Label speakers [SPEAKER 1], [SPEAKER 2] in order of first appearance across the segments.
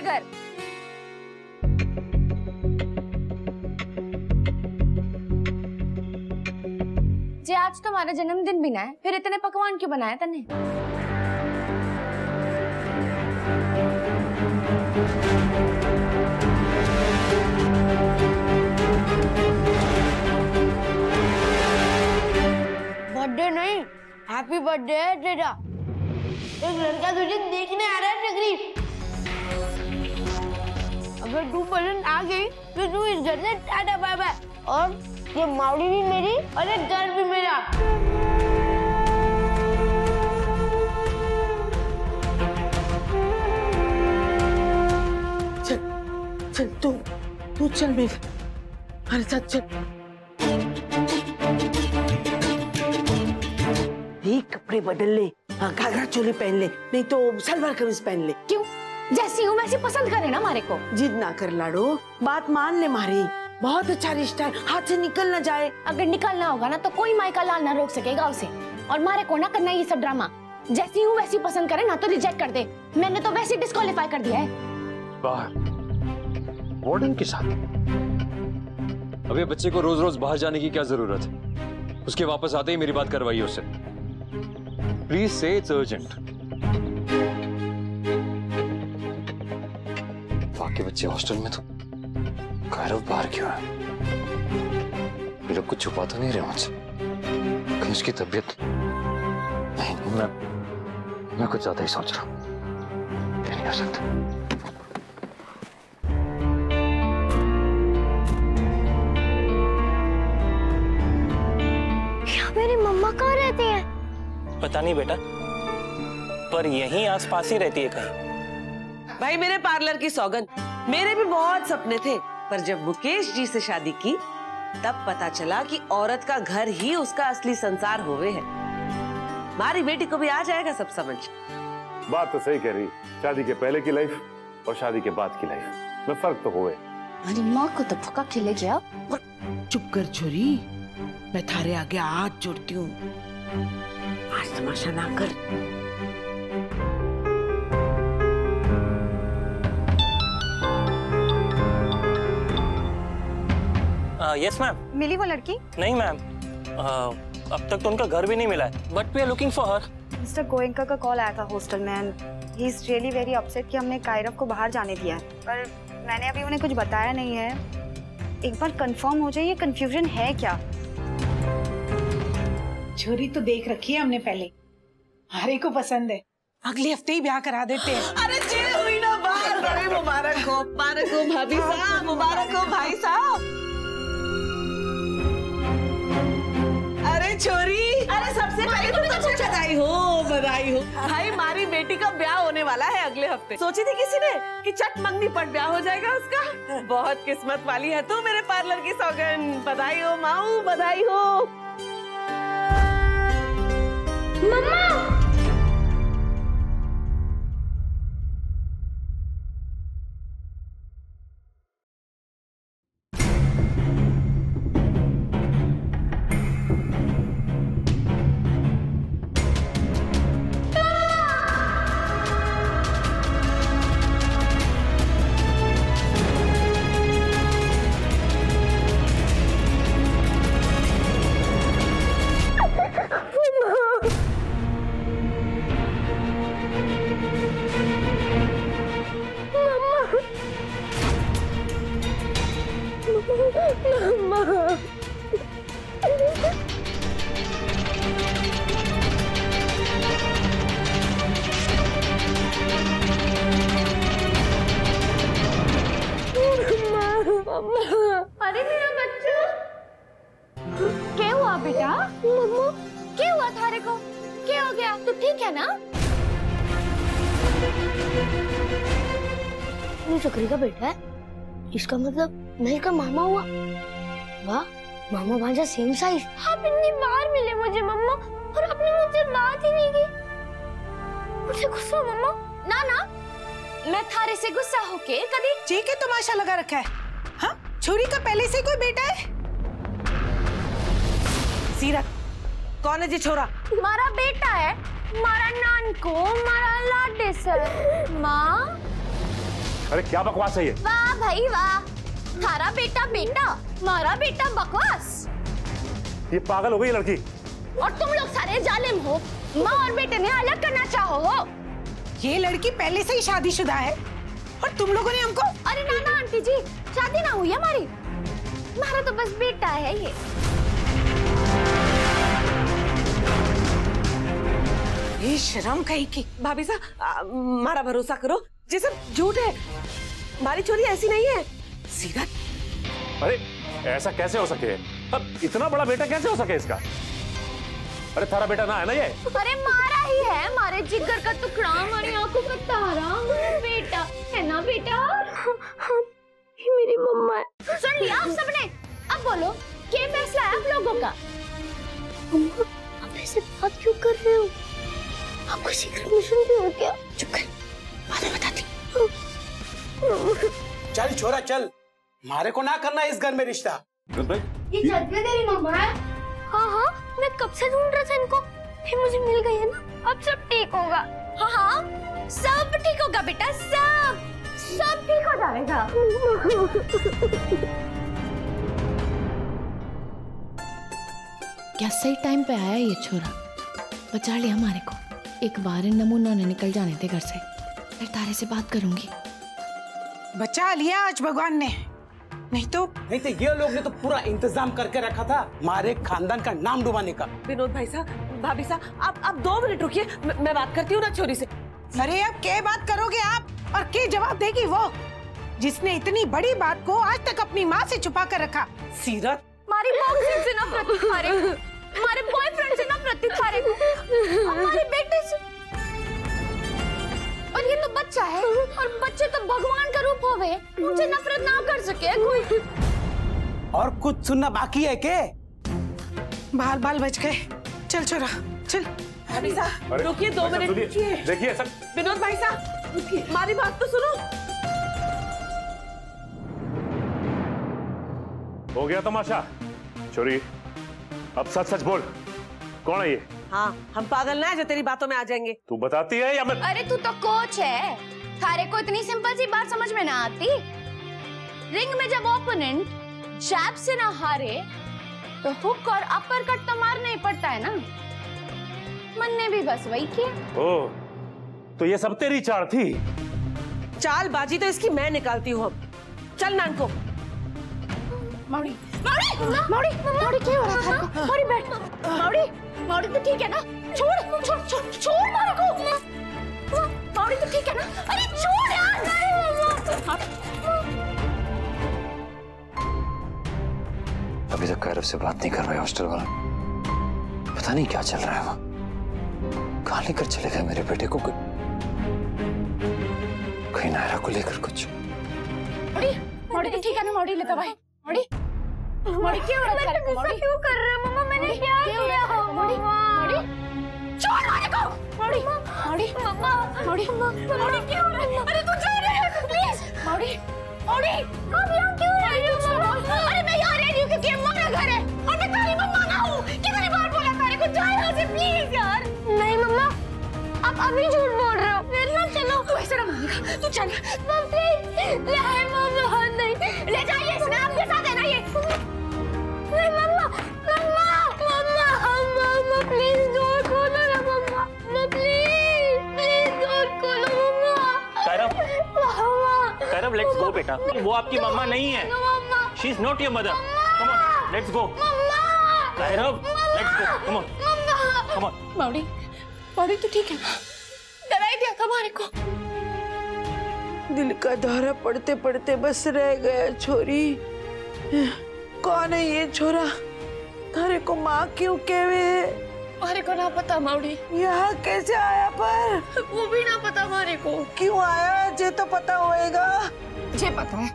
[SPEAKER 1] घर। जे आज तुम्हारा जन्मदिन भी ना है, फिर इतने पकवान क्यों बनाया तने?
[SPEAKER 2] बर्थडे नहीं, हैप्पी बर्थडे है तेरा। एक लड़का तुझे देखने आ रहा है टकरी। अगर तू पसंद आ गई तो तू इस घर से टाटा बाय बाय। और ये मावड़ी भी मेरी और एक घर भी मेरा।
[SPEAKER 3] चल चल तू चल मेरे हमारे साथ चल। एक कपड़े बदल ले, हाँ घाघरा चोली पहन ले, नहीं तो सलवार कमीज पहन ले।
[SPEAKER 1] क्यों? जैसी हूँ वैसी पसंद करे ना हमारे को।
[SPEAKER 3] जिद ना कर लाडो, बात मान ले मारी। बहुत अच्छा रिश्ता है, हाथ से निकल ना जाए।
[SPEAKER 1] अगर निकलना होगा ना तो कोई माई का लाल ना रोक सकेगा उसे। और मारे को ना करना ये सब ड्रामा। जैसी हूँ वैसी पसंद करे ना तो रिजेक्ट कर दे। मैंने तो वैसे डिस्क्वालीफाई कर दिया है।
[SPEAKER 4] बाहर वार्डन के साथ? अब ये बच्चे को रोज रोज बाहर जाने की क्या जरूरत है? उसके वापस आते ही मेरी बात करवाइए उससे। प्लीज से इट्स अर्जेंट। बाकी बच्चे हॉस्टल में तो कायरव बाहर क्यों है? ये लोग कुछ छुपा तो नहीं रहे मुझसे? कहीं उसकी तबीयत नहीं, मैं कुछ ज्यादा ही सोच रहा हूँ। क्या नहीं कर सकता।
[SPEAKER 2] मेरी मम्मा कहाँ रहती है?
[SPEAKER 5] पता नहीं बेटा, पर यहीं आसपास ही रहती है कहीं।
[SPEAKER 3] भाई मेरे पार्लर की सौगंध, मेरे भी बहुत सपने थे, पर जब मुकेश जी से शादी की तब पता चला कि औरत का घर ही उसका असली संसार होवे है। हमारी बेटी को भी आ जाएगा सब समझ।
[SPEAKER 6] बात तो सही कह रही, शादी के पहले की लाइफ और शादी के बाद की लाइफ में फर्क तो होवे।
[SPEAKER 1] अरे माँ को तो फुका खिले गया।
[SPEAKER 3] चुप कर छोरी, मैं थारे आगे हाथ जोड़ती हूँ। आज तमाशा ना कर।
[SPEAKER 5] Yes ma'am.
[SPEAKER 1] मिली वो लड़की?
[SPEAKER 5] नहीं मैम, अब तक तो उनका घर भी नहीं मिला है, but we are looking for her.
[SPEAKER 7] Mister Goenka का कॉल आया था हॉस्टल में and he is really very upset कि हमने कायरव को बाहर जाने दिया है, पर मैंने अभी उन्हें कुछ बताया नहीं है। एक बार कंफर्म हो जाए ये कंफ्यूजन है क्या।
[SPEAKER 8] छोरी तो देख रखी है हमने पहले, हरे को पसंद है, अगले हफ्ते ही ब्याह करा देते हैं।
[SPEAKER 3] अरे जे हुई ना बात, बड़े मुबारक हो भाभी साहब, मुबारक हो भाई साहब। अरे छोरी, अरे सबसे पहले तो बधाई हो भाई, हमारी बेटी का ब्याह होने वाला है अगले हफ्ते। सोची थी किसी ने कि चट मंगनी पट ब्याह हो जाएगा उसका। बहुत किस्मत वाली है तू मेरे पार्लर की सौगंध। बधाई हो माऊ, बधाई हो।
[SPEAKER 2] मम्मा
[SPEAKER 1] अरे मेरा बच्चा, क्या हुआ बेटा? मम्मा क्या हुआ थारे को? क्या हो गया? तू ठीक है ना?
[SPEAKER 2] ये चक्री का बेटा है, इसका मतलब मैं इसका मामा हुआ। वाह, मामा भांजा सेम साइज। आप इतनी बार मिले मुझे मम्मा और आपने मुझसे बात ही नहीं की। मुझे गुस्सा मम्मा?
[SPEAKER 1] ना ना, मैं थारे से गुस्सा होके कभी।
[SPEAKER 8] जी के तमाशा लगा रखा है, हाँ? छोरी का पहले से कोई बेटा है?
[SPEAKER 3] सीरत, कौन है जी छोरा?
[SPEAKER 1] मारा बेटा है, मारा नान को, मारा लाडे सर। माँ
[SPEAKER 6] अरे क्या बकवास है ये?
[SPEAKER 1] वाह भाई वाह, थारा बेटा बेटा, मारा बेटा बकवास।
[SPEAKER 6] ये पागल हो गई लड़की।
[SPEAKER 1] और तुम लोग सारे जालिम हो, माँ और बेटे ने अलग करना चाहो हो।
[SPEAKER 8] ये लड़की पहले से ही शादीशुदा है और तुम लोगों ने हमको।
[SPEAKER 1] अरे ना आंटी जी, शादी ना हुई हमारी, हमारा तो बस बेटा है ये।
[SPEAKER 8] ये शर्म कहीं की।
[SPEAKER 3] भाभी साहब मारा भरोसा करो, ये सब झूठ है। हमारी चोरी ऐसी नहीं है। सीरत,
[SPEAKER 6] अरे ऐसा कैसे हो सके? अब इतना बड़ा बेटा कैसे हो सके इसका? अरे थारा बेटा ना है ना ये?
[SPEAKER 1] अरे मारा ही है, हमारे जिगर का टुकड़ा, हमारी आंखों का तारा, हमारा बेटा है ना बेटा। ये मेरी मम्मा है। सुन लिया आप सबने, अब बोलो क्या फैसला है आप लोगों का?
[SPEAKER 2] मम्मा, आप ऐसे बात क्यों कर रहे हो? आपको सीक्रेट मिशन भी हो क्या? चुप कर, बाद में बताती।
[SPEAKER 9] चल छोरा चल, मारे को ना करना इस घर में रिश्ता।
[SPEAKER 2] ये छत पे तेरी मम्मा है?
[SPEAKER 1] हाँ, मैं कब से ढूंढ रहा था इनको, फिर मुझे मिल गई है ना। अब सब ठीक होगा। हाँ, सब ठीक होगा बेटा, सब ठीक हो जाएगा।
[SPEAKER 10] क्या सही टाइम पे आया ये छोरा, बचा लिया हमारे को। एक बार इन नमूनों ने निकल जाने थे घर से, फिर तारे से बात करूंगी।
[SPEAKER 8] बचा लिया आज भगवान ने, नहीं तो
[SPEAKER 9] ये लोग ने तो पूरा इंतजाम करके रखा था हमारे खानदान का नाम डुबाने का।
[SPEAKER 3] विनोद भाई साहब, भाभी साहब, आप 2 मिनट रुकिए, मैं बात करती हूँ ना छोरी से।
[SPEAKER 8] अरे अब क्या बात करोगे आप और क्या जवाब देगी वो, जिसने इतनी बड़ी बात को आज तक अपनी माँ से छुपा कर रखा?
[SPEAKER 3] सीरत,
[SPEAKER 1] हमारी बॉक्सिंग से नफरत दिखा रहे, हमारे बॉयफ्रेंड से नफरत दिखा रहे, हमारे बेटे से। और ये तो बच्चा है, और बच्चे तो भगवान का रूप होवे, उनसे नफरत ना कर सके कोई।
[SPEAKER 9] और कुछ सुनना बाकी है के?
[SPEAKER 8] बाल बाल बच गए। चल छोरा चल।
[SPEAKER 3] भाभी साहब रुकिए, 2 मिनट रुकिए।
[SPEAKER 6] देखिए सर,
[SPEAKER 3] विनोद भाई साहब रुकिए, हमारी बात तो सुनो।
[SPEAKER 6] हो गया तमाशा। छोरी, अब सच सच बोल, कौन है ये?
[SPEAKER 3] हाँ, हम पागल ना है जो तेरी बातों में आ जाएंगे।
[SPEAKER 6] तू बताती है या मैं?
[SPEAKER 1] अरे तू तो कोच है, थारे को इतनी सिंपल सी बात समझ में ना आती। रिंग में जब ओपोनेंट जैब से ना हारे तो हुक और अपर कट तो मारना ही पड़ता है ना। मन ने भी बस वही किया।
[SPEAKER 6] ओह, तो ये सब तेरी चाल थी?
[SPEAKER 3] चालबाजी तो इसकी मैं निकालती हूँ। अब चल नानको।
[SPEAKER 1] मौड़ी क्या हो रहा था आपको? मौड़ी बैठ। मौड़ी तो ठीक है ना? छोड़ मारा को। मौड़ी तो ठीक है ना? अरे छोड़ यार।
[SPEAKER 4] अभी तक कैरव से बात नहीं कर रहे हॉस्टल वाला, पता नहीं क्या चल रहा है वहाँ। कहाँ लेकर चले गए मेरे बेटे को? कहीं नायरा को लेकर कुछ।
[SPEAKER 1] मौड़ी तो ठीक है ना? मौड़ी लेता भाई। मौड़ी क्या हो रहा है? मौड़ी क्यों कर रहे हो मम्मा? मैंने क्या किया? मौड़ी छोड़ मारे को। मौड़ी क्या हो रहा है? अरे तू जा रही है प्लीज। मौड़ी अब यहाँ क्यों रह रही हो? अरे मैं यहाँ रह रही हूँ क्योंकि हमारा घर है और मैं तेरी मम्मा ना हूँ। कितनी बार बोला तारे को जा यहाँ से प्लीज यार। नहीं मम्मा, आप अभी झूठ बोल रहे हो। मेरे साथ चलो। तू ऐसा ना मानेगा, तू चल। मम्मा नहीं, ले जाइए इसने, आपके साथ है ना ये। नहीं मम्मा प्लीज डोर खोलो ना मम्मा, प्लीज डोर खोलो मम्मा।
[SPEAKER 5] कैरव लेट्स गो बेटा, वो आपकी मम्मा नहीं है। She is not your mother. Come on let's go. Kairav let's go, come on.
[SPEAKER 10] मौड़ी तो ठीक है?
[SPEAKER 1] डरा दिया था हमारे को।
[SPEAKER 3] दिल का दौरा पड़ते पड़ते बस रह गया छोरी। कौन है ये छोरा? थारे को माँ क्यों कहवे?
[SPEAKER 1] हमारे को ना पता मौड़ी।
[SPEAKER 3] यहाँ कैसे आया पर?
[SPEAKER 1] वो भी ना पता हमारे को।
[SPEAKER 3] क्यों आया जे तो पता होएगा।
[SPEAKER 1] मुझे पता है,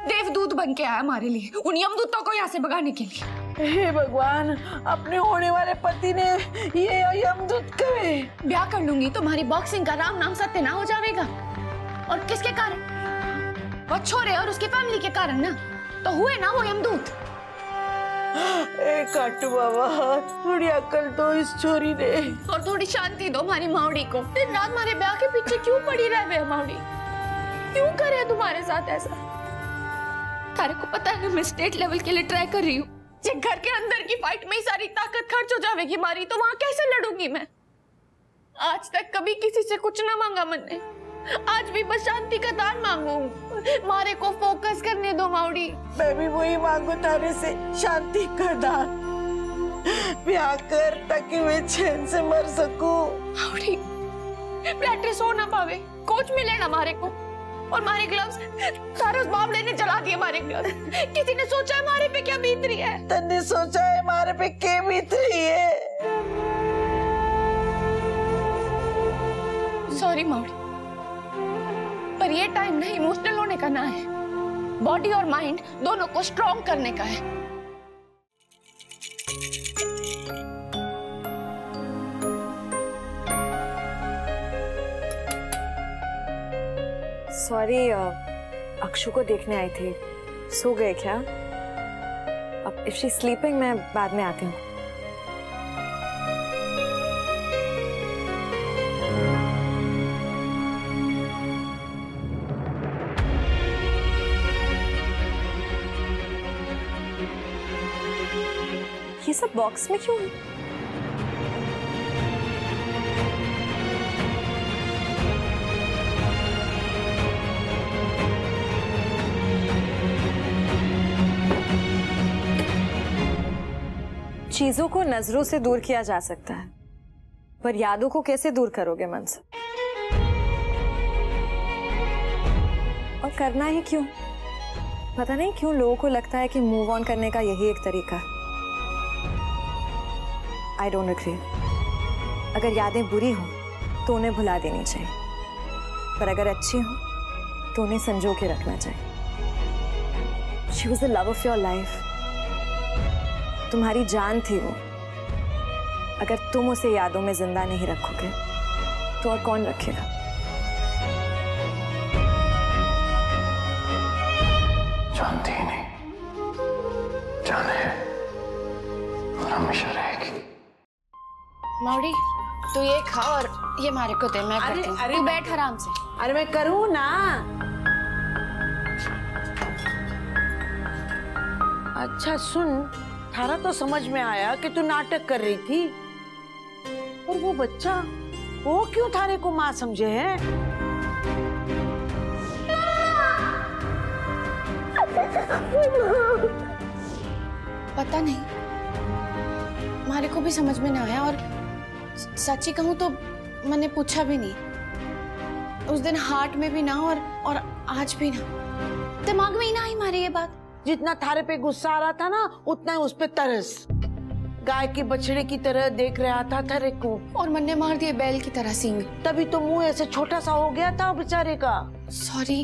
[SPEAKER 1] देवदूत बन के आया हमारे लिए, उन यमदूतों को यहाँ से भगाने के लिए।
[SPEAKER 3] हे भगवान, अपने होने वाले पति ने ये यमदूत कहे।
[SPEAKER 1] ब्याह कर लूंगी तो हमारी बॉक्सिंग का राम नाम सत्य ना हो जाएगा। और किसके कारण? वो छोरे और उसकी फैमिली के कारण ना। तो हुए ना वो यमदूत।
[SPEAKER 3] काटू बाबा, थोड़ी अकल दो इस छोरी ने।
[SPEAKER 1] और थोड़ी शांति दो हमारी मावड़ी को। दिन रात हमारे ब्याह के पीछे क्यों पड़ी रहे वे मावड़ी?
[SPEAKER 10] क्यों करे तुम्हारे साथ ऐसा? तारे को पता है मैं स्टेट लेवल के लिए ट्राई कर रही हूँ। ये घर के अंदर की फाइट में ही सारी ताकत खर्च हो जाएगी मारी, तो वहां कैसे लड़ूंगी मैं? आज तक कभी किसी से कुछ ना मांगा मैंने, आज भी बस शांति का दान मांगू। मारे को फोकस करने दो माउडी।
[SPEAKER 3] मैं भी वही मांगू तारे से, शांति का दान। ब्याह कर ताकि मैं चैन से मर सकूं।
[SPEAKER 10] माउडी ब्लड टेस्ट हो ना पावे, कोच मिले ना मारे को, और मारे ग्लव्स सारे उस बावले ने जला दिए मारे ग्लव्स। किसी ने सोचा है मारे पे क्या बीत रही है?
[SPEAKER 3] तन्ने सोचा है मारे पे क्या बीत रही है?
[SPEAKER 10] सॉरी माउडी, पर ये टाइम ना इमोशनल होने का ना है, बॉडी और माइंड दोनों को स्ट्रॉन्ग करने का है।
[SPEAKER 11] सॉरी, अक्षु को देखने आई थी। सो गए क्या? अब इफ शी स्लीपिंग मैं बाद में आती हूँ। ये सब बॉक्स में क्यों है? चीजों को नजरों से दूर किया जा सकता है, पर यादों को कैसे दूर करोगे मन से? और करना ही क्यों? पता नहीं क्यों लोगों को लगता है कि मूव ऑन करने का यही एक तरीका है। I don't agree. अगर यादें बुरी हों तो उन्हें भुला देनी चाहिए, पर अगर अच्छी हों तो उन्हें संजो के रखना चाहिए। She was the love of your life. तुम्हारी जान थी वो। अगर तुम उसे यादों में जिंदा नहीं रखोगे तो और कौन रखेगा?
[SPEAKER 4] जानती ही नहीं, जान है और हमेशा रहेगी।
[SPEAKER 10] माउडी तू ये खा और ये मारे को दे, मैं करती हूँ। तू बैठ आराम से।
[SPEAKER 3] अरे मैं करूँ ना। अच्छा सुन, थारा तो समझ में आया कि तू नाटक कर रही थी, और वो बच्चा वो क्यों थारे को माँ समझे है?
[SPEAKER 10] पता नहीं, मारे को भी समझ में ना आया, और सच्ची कहूँ तो मैंने पूछा भी नहीं। उस दिन हार्ट में भी ना और आज भी ना, दिमाग में ही ना आई मारे ये बात।
[SPEAKER 3] जितना थारे पे गुस्सा आ रहा था ना, उतना ही उस पे तरस। गाय के बछड़े की तरह देख रहा था थारे को,
[SPEAKER 10] और मन ने मार दिए बैल की तरह सींग।
[SPEAKER 3] तभी तो मुंह ऐसे छोटा सा हो गया था बेचारे का।
[SPEAKER 10] सॉरी,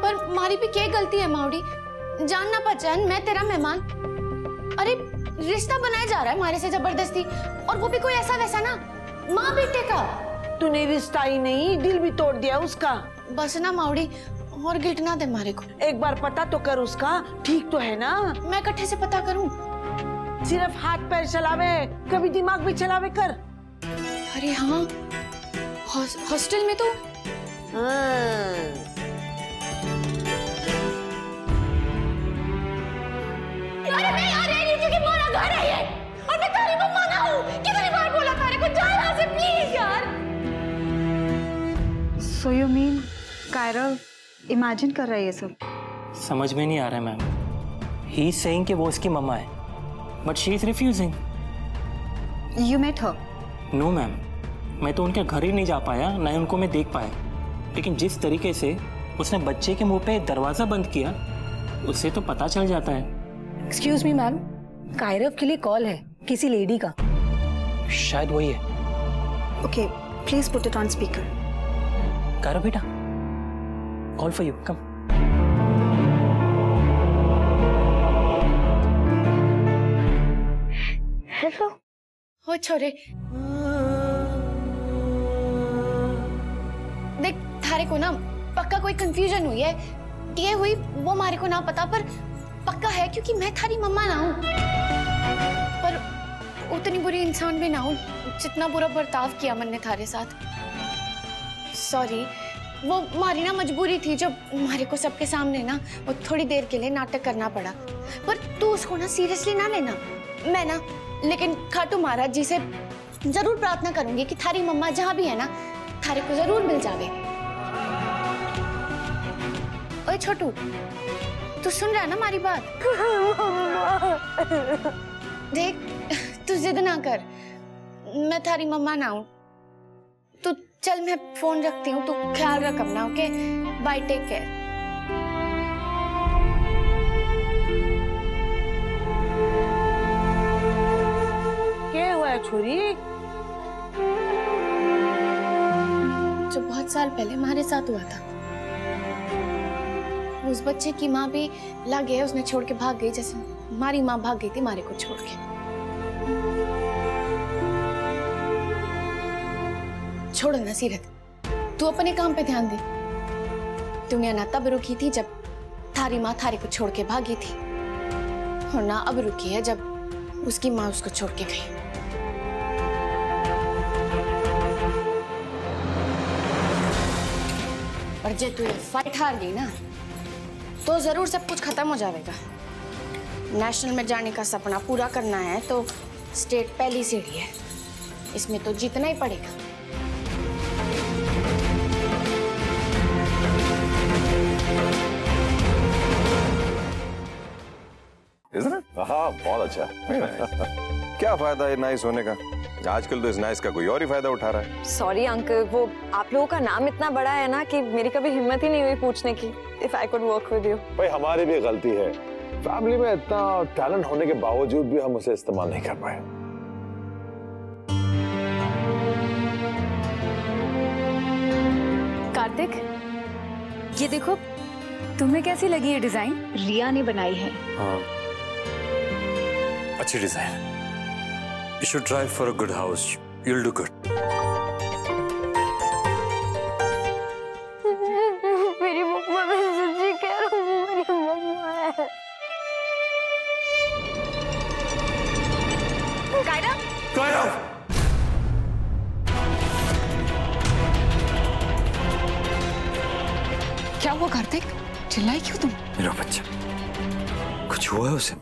[SPEAKER 10] पर मारी भी क्या गलती है माउडी? जान ना पहचान, मैं तेरा मेहमान। अरे रिश्ता बनाया जा रहा है मारे से जबरदस्ती, और वो भी कोई ऐसा वैसा ना, माँ बेटे का।
[SPEAKER 3] तूने रिश्ता ही नहीं, दिल भी तोड़ दिया उसका।
[SPEAKER 10] बस ना माउडी, और गिल्ट ना दे मारे को।
[SPEAKER 3] एक बार पता तो कर उसका, ठीक तो है ना?
[SPEAKER 10] मैं कट्ठे से पता करूं?
[SPEAKER 3] सिर्फ हाथ पैर चलावे, कभी दिमाग भी चलावे कर।
[SPEAKER 10] अरे हाँ, हॉस्टल में तो
[SPEAKER 1] अरे मैं यहाँ रह रही हूँ क्योंकि मेरा घर है ये, और मैं तेरी मम्मा ना हूँ। कितनी बार बोला तारे को, जा यहाँ से प्लीज यार।
[SPEAKER 7] So you mean Kairav imagine कर रहा है ये सब?
[SPEAKER 5] समझ में नहीं आ रहा है मैम। ही इज सेइंग कि वो उसकी मम्मा है, but she is refusing.
[SPEAKER 7] You met her?
[SPEAKER 5] No ma'am, मैं तो उनके घर ही नहीं जा पाया, ना ही उनको मैं देख पाया। लेकिन जिस तरीके से उसने बच्चे के मुंह पे दरवाजा बंद किया, उससे तो पता चल जाता है।
[SPEAKER 12] एक्सक्यूज मी मैम, कायरव के लिए कॉल है किसी लेडी का।
[SPEAKER 5] शायद वही है।
[SPEAKER 7] Okay, please put it on speaker.
[SPEAKER 5] Kairav बेटा, call for you, come.
[SPEAKER 10] Hello. हो छोरे, देख थारे को ना पक्का कोई कंफ्यूजन हुई है। ये हुई वो मारे को ना पता, पर पक्का है क्योंकि मैं थारी मम्मा ना हूँ, पर उतनी बुरी इंसान भी ना हूँ जितना बुरा बर्ताव किया मन ने थारे साथ। सॉरी, वो हमारी ना मजबूरी थी, जो हमारे को सबके सामने ना वो थोड़ी देर के लिए नाटक करना पड़ा। पर तू उसको ना सीरियसली ना लेना। मैं ना लेकिन खाटू महाराज जी से जरूर प्रार्थना करूंगी कि थारी मम्मा जहाँ भी है ना, थारे को जरूर मिल जावे। ओए छोटू, तू सुन रहा है ना हमारी बात? देख, तू जिद ना कर, मैं थारी मम्मा ना हूँ। तू चल, मैं फोन रखती हूँ, तू ख्याल रख अपना। Okay, bye, take care.
[SPEAKER 8] क्या हुआ है छोरी?
[SPEAKER 10] जो बहुत साल पहले हमारे साथ हुआ था, उस बच्चे की माँ भी लग गया, उसने छोड़ के भाग गई, जैसे हमारी माँ भाग गई थी हमारे को छोड़ के। छोड़ो ना सीरत, तू अपने काम पे ध्यान दे। दुनिया ना तब रुकी थी जब थारी माँ थारे को छोड़ के भागी थी, और ना अब रुकी है जब उसकी माँ उसको छोड़ के गई। और जे तू ये फाइट हार गई ना, तो जरूर सब कुछ खत्म हो जाएगा। नेशनल में जाने का सपना पूरा करना है तो स्टेट पहली सीढ़ी है, इसमें तो जीतना ही पड़ेगा।
[SPEAKER 13] हाँ, बहुत अच्छा। क्या फायदा है नाइस होने का? आजकल तो इस नाइस का कोई और ही फायदा उठा रहा है।
[SPEAKER 11] सॉरी अंकल, वो आप लोगों का नाम इतना बड़ा है ना कि मेरी कभी हिम्मत ही नहीं हुई पूछने की if I could work with you.
[SPEAKER 6] भाई हमारी भी गलती है, फैमिली में इतना टैलेंट होने के बावजूद भी हम उसे इस्तेमाल नहीं कर पाए।
[SPEAKER 7] कार्तिक, ये देखो, तुम्हें कैसी लगी ये डिजाइन? रिया ने बनाई है।
[SPEAKER 4] हाँ, अच्छी design. You should try for a good house. You'll do good.
[SPEAKER 2] मेरी मम्मा, मैं सच्ची कह रहा हूँ, मेरी मम्मा है।
[SPEAKER 10] कायरव!
[SPEAKER 4] कायरव!
[SPEAKER 10] क्या हुआ कार्तिक? चिल्लाई क्यों तुम?
[SPEAKER 4] मेरा बच्चा, कुछ हुआ है उसे?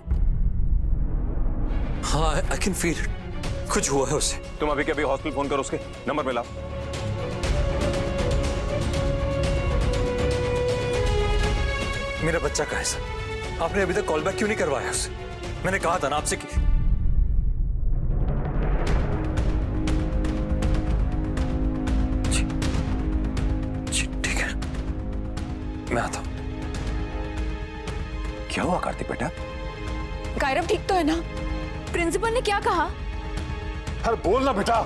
[SPEAKER 4] हाँ, I can feel it. कुछ हुआ है उसे।
[SPEAKER 13] तुम अभी के अभी हॉस्पिटल फोन करो, उसके नंबर मिला।
[SPEAKER 4] मेरा बच्चा कहाँ है सर? आपने अभी तक कॉल बैक क्यों नहीं करवाया उसे? मैंने कहा था ना आपसे कि ठीक है, मैं आता हूं।
[SPEAKER 13] क्या हुआ कार्तिक बेटा?
[SPEAKER 10] कायरव ठीक तो है ना? प्रिंसिपल ने क्या कहा?
[SPEAKER 6] अरे बोल ना बेटा।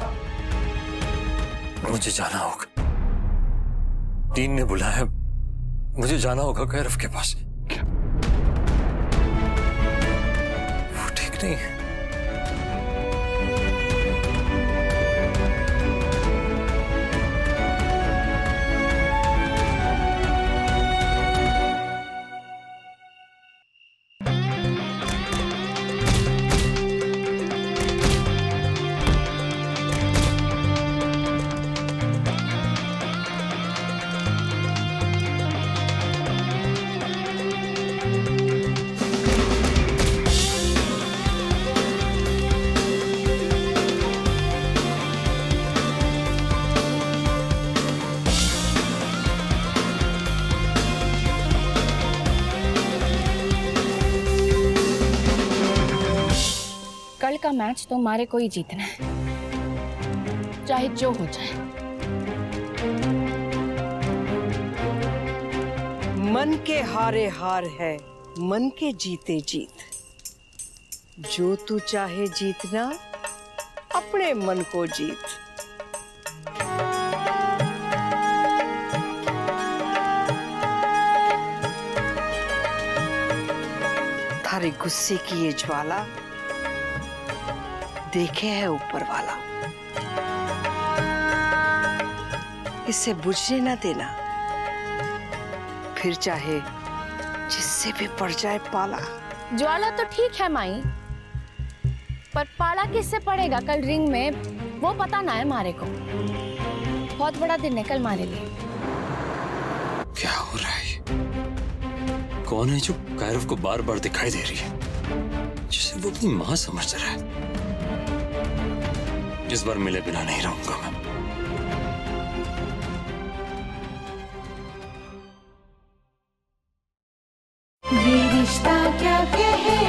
[SPEAKER 4] मुझे जाना होगा, डीन ने बुलाया, मुझे जाना होगा कायरव के पास। वो ठीक नहीं है।
[SPEAKER 10] कल का मैच तो हमारे को ही जीतना है, चाहे जो हो जाए।
[SPEAKER 8] मन के हारे हार है, मन के जीते जीत। जो तू चाहे जीतना, अपने मन को जीत। थारे गुस्से की ये ज्वाला देखे है ऊपर वाला, इसे बुझने ना देना, फिर चाहे जिससे भी पड़ जाए पाला।
[SPEAKER 10] ज्वाला तो ठीक है माई, पर पाला किससे पड़ेगा कल रिंग में, वो पता ना है हमारे को। बहुत बड़ा दिन है कल हमारे लिए।
[SPEAKER 4] क्या हो रहा है? कौन है जो कायरव को बार बार दिखाई दे रही है, जिसे वो अपनी मां समझ रहा है? इस बार मिले बिना नहीं रहूंगा मैं।
[SPEAKER 14] ये रिश्ता क्या कहलाता